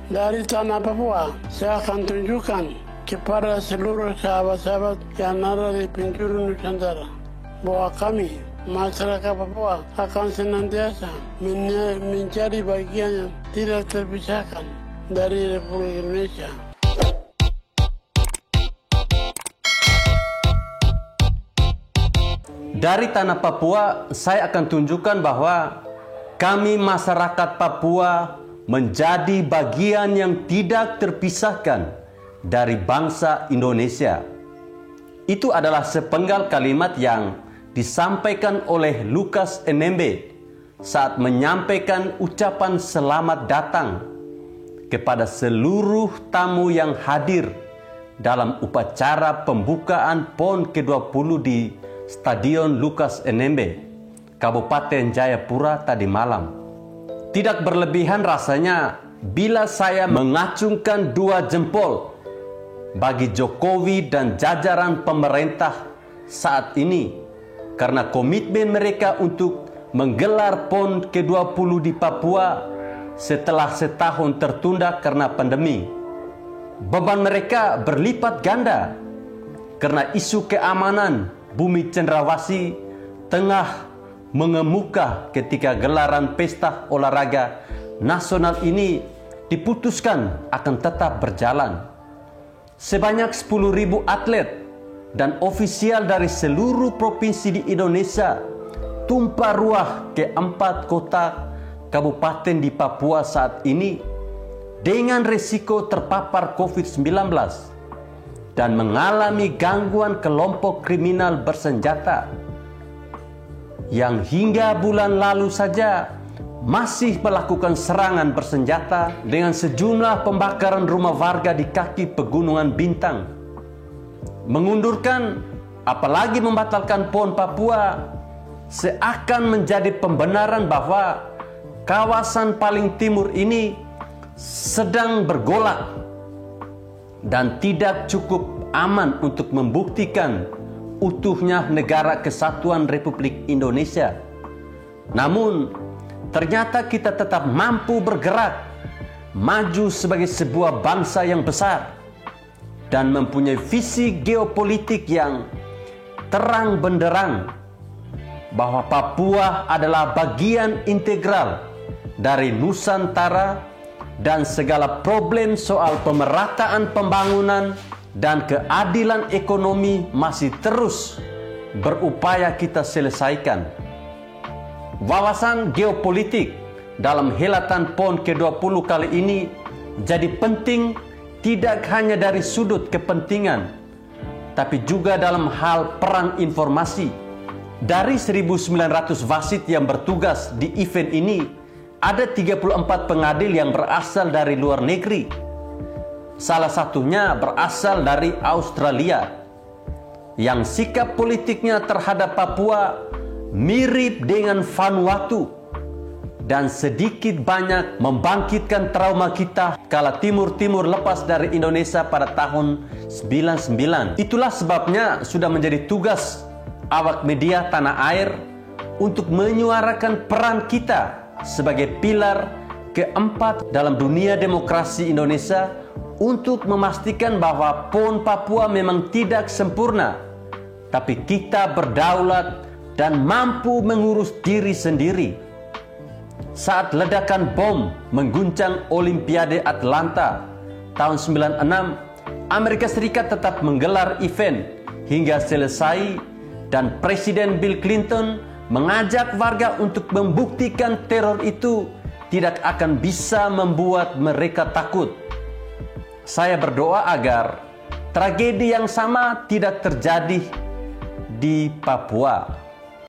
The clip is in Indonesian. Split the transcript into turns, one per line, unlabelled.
Dari tanah Papua, saya akan tunjukkan kepada seluruh sahabat-sahabat yang ada di penjuru Nusantara bahwa kami, masyarakat Papua, akan senantiasa mencari bagian yang tidak terpisahkan dari Republik Indonesia.
Dari tanah Papua, saya akan tunjukkan bahwa kami masyarakat Papua menjadi bagian yang tidak terpisahkan dari bangsa Indonesia. Itu adalah sepenggal kalimat yang disampaikan oleh Lukas NMB saat menyampaikan ucapan selamat datang kepada seluruh tamu yang hadir dalam upacara pembukaan PON ke-20 di Stadion Lukas NMB, Kabupaten Jayapura tadi malam. Tidak berlebihan rasanya bila saya mengacungkan dua jempol bagi Jokowi dan jajaran pemerintah saat ini karena komitmen mereka untuk menggelar PON ke-20 di Papua setelah setahun tertunda karena pandemi. Beban mereka berlipat ganda karena isu keamanan Bumi Cendrawasih tengah mengemuka ketika gelaran pesta olahraga nasional ini diputuskan akan tetap berjalan. Sebanyak 10.000 atlet dan ofisial dari seluruh provinsi di Indonesia tumpah ruah ke 4 kota kabupaten di Papua saat ini dengan resiko terpapar COVID-19 dan mengalami gangguan kelompok kriminal bersenjata yang hingga bulan lalu saja masih melakukan serangan bersenjata dengan sejumlah pembakaran rumah warga di kaki Pegunungan Bintang. Mengundurkan apalagi membatalkan PON Papua seakan menjadi pembenaran bahwa kawasan paling timur ini sedang bergolak dan tidak cukup aman untuk membuktikan utuhnya negara kesatuan Republik Indonesia. Namun, ternyata kita tetap mampu bergerak maju sebagai sebuah bangsa yang besar dan mempunyai visi geopolitik yang terang benderang bahwa Papua adalah bagian integral dari Nusantara dan segala problem soal pemerataan pembangunan dan keadilan ekonomi masih terus berupaya kita selesaikan. Wawasan geopolitik dalam helatan PON ke-20 kali ini jadi penting tidak hanya dari sudut kepentingan, tapi juga dalam hal peran informasi. Dari 1.900 wasit yang bertugas di event ini, ada 34 pengadil yang berasal dari luar negeri. Salah satunya berasal dari Australia, yang sikap politiknya terhadap Papua mirip dengan Vanuatu dan sedikit banyak membangkitkan trauma kita kala Timur Timur lepas dari Indonesia pada tahun 99. Itulah sebabnya sudah menjadi tugas awak media tanah air untuk menyuarakan peran kita sebagai pilar keempat dalam dunia demokrasi Indonesia untuk memastikan bahwa PON Papua memang tidak sempurna, tapi kita berdaulat dan mampu mengurus diri sendiri. Saat ledakan bom mengguncang Olimpiade Atlanta tahun 96, Amerika Serikat tetap menggelar event hingga selesai dan Presiden Bill Clinton mengajak warga untuk membuktikan teror itu tidak akan bisa membuat mereka takut. Saya berdoa agar tragedi yang sama tidak terjadi di Papua.